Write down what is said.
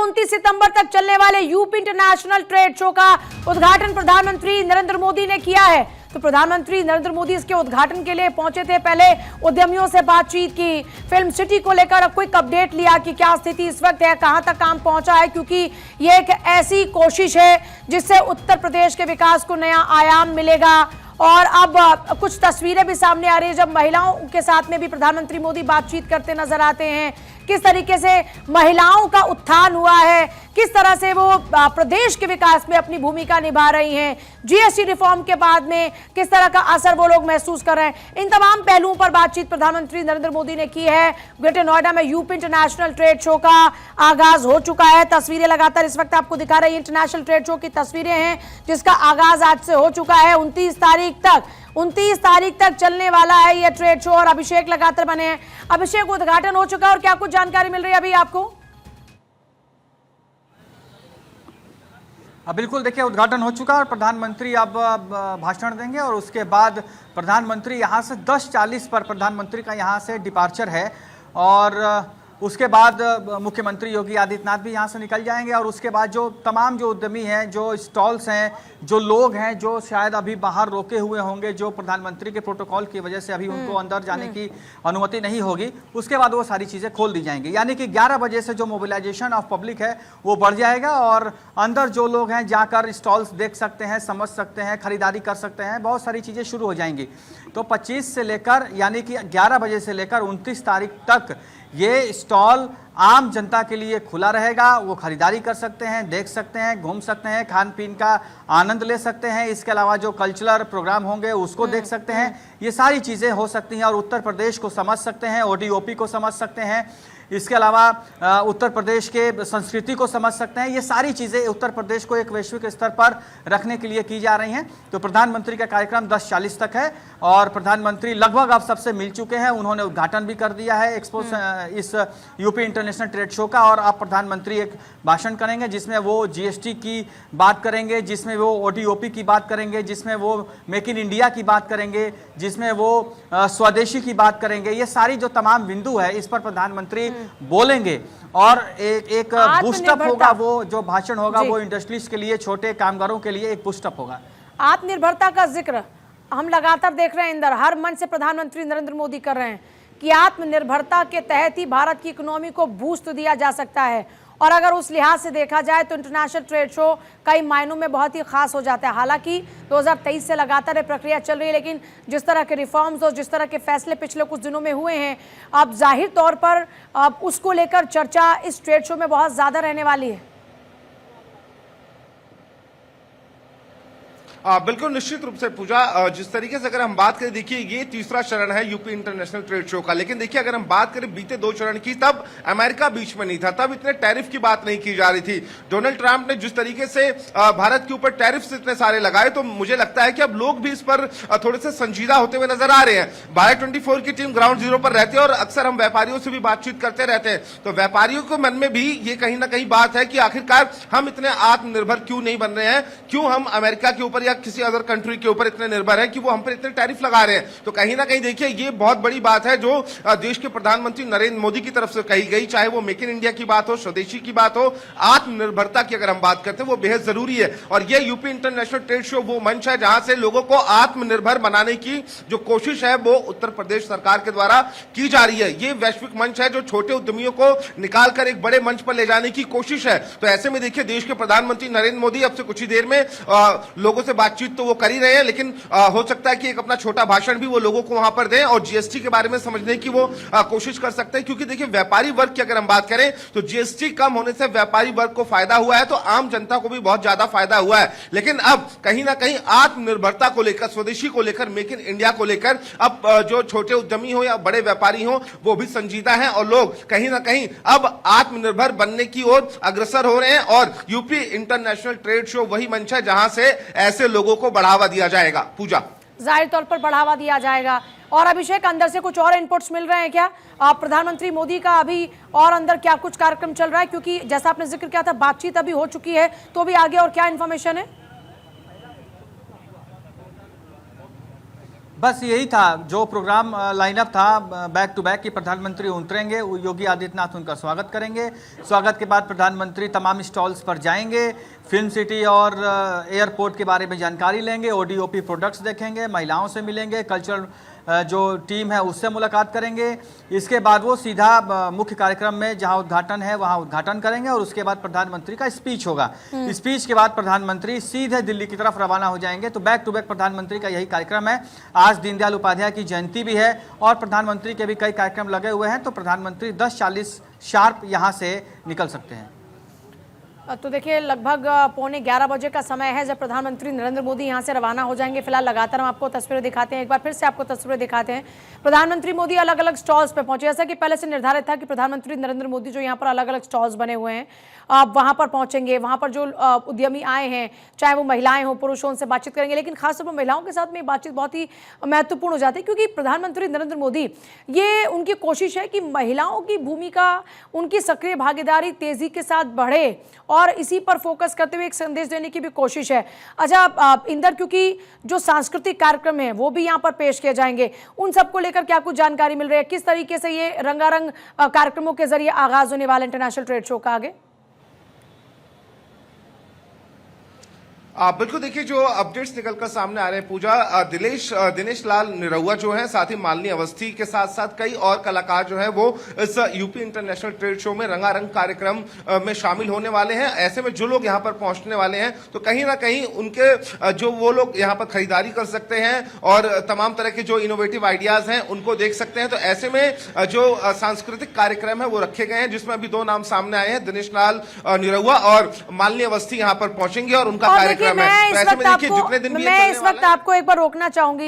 29 सितंबर तक चलने वाले यूपी इंटरनेशनल ट्रेड शो का उद्घाटन प्रधानमंत्री नरेंद्र मोदी ने किया है। तो प्रधानमंत्री नरेंद्र मोदी इसके उद्घाटन के लिए पहुंचे थे। पहले उद्यमियों से बातचीत की, फिल्म सिटी को लेकर क्विक अपडेट लिया कि क्या स्थिति इस वक्त है, कहां तक काम पहुंचा है, क्योंकि ये एक ऐसी कोशिश है जिससे उत्तर प्रदेश के विकास को नया आयाम मिलेगा। और अब कुछ तस्वीरें भी सामने आ रही है जब महिलाओं के साथ में भी प्रधानमंत्री मोदी बातचीत करते नजर आते हैं। किस तरीके से महिलाओं का उत्थान हुआ है, किस तरह से वो प्रदेश के विकास में अपनी भूमिका निभा रही हैं, जीएसटी रिफॉर्म के बाद में किस तरह का असर वो लोग महसूस कर रहे हैं, इन तमाम पहलुओं पर बातचीत प्रधानमंत्री नरेंद्र मोदी ने की है। ग्रेटर नोएडा में यूपी इंटरनेशनल ट्रेड शो का आगाज हो चुका है। तस्वीरें लगातार इस वक्त आपको दिखा रही है, इंटरनेशनल ट्रेड शो की तस्वीरें हैं जिसका आगाज आज से हो चुका है। 29 तारीख तक चलने वाला है ये ट्रेड शो और अभिषेक लगातार बने हैं। अभिषेक, उद्घाटन हो चुका है और क्या कुछ जानकारी मिल रही है अभी आपको? बिल्कुल, देखिए उद्घाटन हो चुका है और प्रधानमंत्री अब भाषण देंगे और उसके बाद प्रधानमंत्री यहाँ से 10:40 पर प्रधानमंत्री का यहाँ से डिपार्चर है और उसके बाद मुख्यमंत्री योगी आदित्यनाथ भी यहाँ से निकल जाएंगे और उसके बाद जो तमाम जो उद्यमी हैं, जो स्टॉल्स हैं, जो लोग हैं जो शायद अभी बाहर रोके हुए होंगे, जो प्रधानमंत्री के प्रोटोकॉल की वजह से अभी उनको अंदर जाने की अनुमति नहीं होगी, उसके बाद वो सारी चीज़ें खोल दी जाएंगी। यानी कि 11 बजे से जो मोबिलाइजेशन ऑफ पब्लिक है वो बढ़ जाएगा और अंदर जो लोग हैं जाकर स्टॉल्स देख सकते हैं, समझ सकते हैं, खरीदारी कर सकते हैं, बहुत सारी चीज़ें शुरू हो जाएंगी। तो 25 से लेकर यानी कि 11 बजे से लेकर 29 तारीख तक ये स्टॉल आम जनता के लिए खुला रहेगा। वो खरीदारी कर सकते हैं, देख सकते हैं, घूम सकते हैं, खान पीन का आनंद ले सकते हैं। इसके अलावा जो कल्चरल प्रोग्राम होंगे उसको देख सकते हैं। ये सारी चीज़ें हो सकती हैं और उत्तर प्रदेश को समझ सकते हैं, ओडीओपी को समझ सकते हैं। इसके अलावा उत्तर प्रदेश के संस्कृति को समझ सकते हैं। ये सारी चीज़ें उत्तर प्रदेश को एक वैश्विक स्तर पर रखने के लिए की जा रही हैं। तो प्रधानमंत्री का कार्यक्रम 10:40 तक है और प्रधानमंत्री लगभग अब सबसे मिल चुके हैं। उन्होंने उद्घाटन भी कर दिया है एक्सपो इस यूपी इंटरनेशनल ट्रेड शो का और अब प्रधानमंत्री एक भाषण करेंगे जिसमें वो जीएसटी की बात करेंगे, जिसमें वो ओडीओपी की बात करेंगे, जिसमें वो मेक इन इंडिया की बात करेंगे, जिसमें वो स्वदेशी की बात करेंगे। ये सारी जो तमाम बिंदु है इस पर प्रधानमंत्री बोलेंगे और एक बूस्टअप होगा। वो जो भाषण होगा वो इंडस्ट्रीज के लिए, छोटे कामगारों के लिए एक बूस्टअप होगा। आत्मनिर्भरता का जिक्र हम लगातार देख रहे हैं, इंदर हर मंच से प्रधानमंत्री नरेंद्र मोदी कर रहे हैं कि आत्मनिर्भरता के तहत ही भारत की इकोनॉमी को बूस्ट दिया जा सकता है। और अगर उस लिहाज से देखा जाए तो इंटरनेशनल ट्रेड शो कई मायनों में बहुत ही खास हो जाता है। हालांकि 2023 से लगातार ये प्रक्रिया चल रही है, लेकिन जिस तरह के रिफॉर्म्स और जिस तरह के फैसले पिछले कुछ दिनों में हुए हैं, अब जाहिर तौर पर अब उसको लेकर चर्चा इस ट्रेड शो में बहुत ज्यादा रहने वाली है। बिल्कुल निश्चित रूप से पूजा, जिस तरीके से अगर हम बात करें, देखिए ये तीसरा चरण है यूपी इंटरनेशनल ट्रेड शो का। लेकिन देखिए अगर हम बात करें बीते 2 चरण की, तब अमेरिका बीच में नहीं था, तब इतने टैरिफ की बात नहीं की जा रही थी। डोनाल्ड ट्रंप ने जिस तरीके से भारत के ऊपर टैरिफ इतने सारे लगाए, तो मुझे लगता है कि अब लोग भी इस पर थोड़े से संजीदा होते हुए नजर आ रहे हैं। भारत 24 की टीम ग्राउंड जीरो पर रहती है और अक्सर हम व्यापारियों से भी बातचीत करते रहते हैं, तो व्यापारियों के मन में भी ये कहीं ना कहीं बात है कि आखिरकार हम इतने आत्मनिर्भर क्यों नहीं बन रहे हैं, क्यों हम अमेरिका के ऊपर या किसी अदर कंट्री के ऊपर इतने निर्भर है कि वो हम पर इतने टैरिफ लगा रहे हैं। तो कहीं ना कहीं देखिए ये बहुत बड़ी बात है जो देश के प्रधानमंत्री नरेंद्र मोदी की तरफ से कही गई, चाहे वो मेक इन इंडिया की बात हो, स्वदेशी की बात हो, आत्मनिर्भरता की अगर हम बात करते हैं वो बेहद जरूरी है। और ये यूपी इंटरनेशनल ट्रेड शो वो मंच है जहां से लोगों को आत्मनिर्भर बनाने की जो कोशिश है वो उत्तर प्रदेश सरकार के द्वारा की जा रही है। ये वैश्विक मंच है जो छोटे उद्यमियों को निकालकर एक बड़े मंच पर ले जाने की कोशिश है। तो ऐसे में देखिए देश के प्रधानमंत्री नरेंद्र मोदी अब से कुछ ही देर में लोगों से बातचीत तो वो कर ही रहे हैं, लेकिन हो सकता है कि एक अपना छोटा भाषण भी वो लोगों को वहां पर दें और जीएसटी के बारे में समझने की वो कोशिश कर सकते हैं। क्योंकि देखिए व्यापारी वर्ग की अगर हम बात करें तो जीएसटी कम होने से व्यापारी वर्ग को फायदा हुआ है, तो आम जनता को भी बहुत ज्यादा फायदा हुआ है। लेकिन अब कहीं ना कहीं आत्मनिर्भरता को लेकर, स्वदेशी को लेकर, मेक इन इंडिया को लेकर अब जो छोटे उद्यमी हो या बड़े व्यापारी हो वो भी संजीदा है और लोग कहीं ना कहीं अब आत्मनिर्भर बनने की ओर अग्रसर हो रहे हैं। और यूपी इंटरनेशनल ट्रेड शो वही मंच है जहां से ऐसे लोगों को बढ़ावा दिया जाएगा। पूजा, जाहिर तौर पर बढ़ावा दिया जाएगा। और अभिषेक, अंदर से कुछ और इनपुट्स मिल रहे हैं क्या? प्रधानमंत्री मोदी का अभी और अंदर क्या कुछ कार्यक्रम चल रहा है? क्योंकि जैसा आपने जिक्र किया था बातचीत अभी हो चुकी है, तो भी आगे और क्या इन्फॉर्मेशन है? बस यही था जो प्रोग्राम लाइनअप था बैक टू बैक कि प्रधानमंत्री उतरेंगे, योगी आदित्यनाथ उनका स्वागत करेंगे। स्वागत के बाद प्रधानमंत्री तमाम स्टॉल्स पर जाएंगे, फिल्म सिटी और एयरपोर्ट के बारे में जानकारी लेंगे, ओडीओपी प्रोडक्ट्स देखेंगे, महिलाओं से मिलेंगे, कल्चरल जो टीम है उससे मुलाकात करेंगे। इसके बाद वो सीधा मुख्य कार्यक्रम में जहां उद्घाटन है वहां उद्घाटन करेंगे और उसके बाद प्रधानमंत्री का स्पीच होगा। स्पीच के बाद प्रधानमंत्री सीधे दिल्ली की तरफ रवाना हो जाएंगे। तो बैक टू बैक प्रधानमंत्री का यही कार्यक्रम है। आज दीनदयाल उपाध्याय की जयंती भी है और प्रधानमंत्री के भी कई कार्यक्रम लगे हुए हैं। तो प्रधानमंत्री 10:40 शार्प यहाँ से निकल सकते हैं। तो देखिए लगभग 11:15 बजे का समय है जब प्रधानमंत्री नरेंद्र मोदी यहां से रवाना हो जाएंगे। फिलहाल लगातार हम आपको तस्वीरें दिखाते हैं, एक बार फिर से आपको तस्वीरें दिखाते हैं। प्रधानमंत्री मोदी अलग अलग स्टॉल्स पे पहुंचे, जैसा कि पहले से निर्धारित था कि प्रधानमंत्री नरेंद्र मोदी जो यहाँ पर अलग अलग स्टॉल्स बने हुए हैं वहां पर पहुंचेंगे। वहां पर जो उद्यमी आए हैं, चाहे वो महिलाएं हों पुरुष हों, उनसे बातचीत करेंगे। लेकिन खासतौर पर महिलाओं के साथ में बातचीत बहुत ही महत्वपूर्ण हो जाती है, क्योंकि प्रधानमंत्री नरेंद्र मोदी ये उनकी कोशिश है कि महिलाओं की भूमिका, उनकी सक्रिय भागीदारी तेजी के साथ बढ़े और इसी पर फोकस करते हुए एक संदेश देने की भी कोशिश है। अच्छा इंदर, क्योंकि जो सांस्कृतिक कार्यक्रम है वो भी यहाँ पर पेश किए जाएंगे, उन सबको लेकर क्या कुछ जानकारी मिल रही है? किस तरीके से ये रंगारंग कार्यक्रमों के जरिए आगाज होने वाला इंटरनेशनल ट्रेड शो का आगे? बिल्कुल, देखिए जो अपडेट्स निकलकर सामने आ रहे हैं पूजा, दिनेश लाल निरहुआ जो है, साथ ही मालिनी अवस्थी के साथ साथ कई और कलाकार जो है वो इस यूपी इंटरनेशनल ट्रेड शो में रंगारंग कार्यक्रम में शामिल होने वाले हैं। ऐसे में जो लोग यहाँ पर पहुंचने वाले हैं तो कहीं ना कहीं उनके जो वो लोग यहाँ पर खरीदारी कर सकते हैं और तमाम तरह के जो इनोवेटिव आइडियाज हैं उनको देख सकते हैं। तो ऐसे में जो सांस्कृतिक कार्यक्रम है वो रखे गए हैं, जिसमें अभी 2 नाम सामने आए हैं, दिनेश लाल निरहुआ और मालिनी अवस्थी यहाँ पर पहुंचेंगे और उनका कार्यक्रम मैं इस वक्त आपको एक बार रोकना चाहूंगी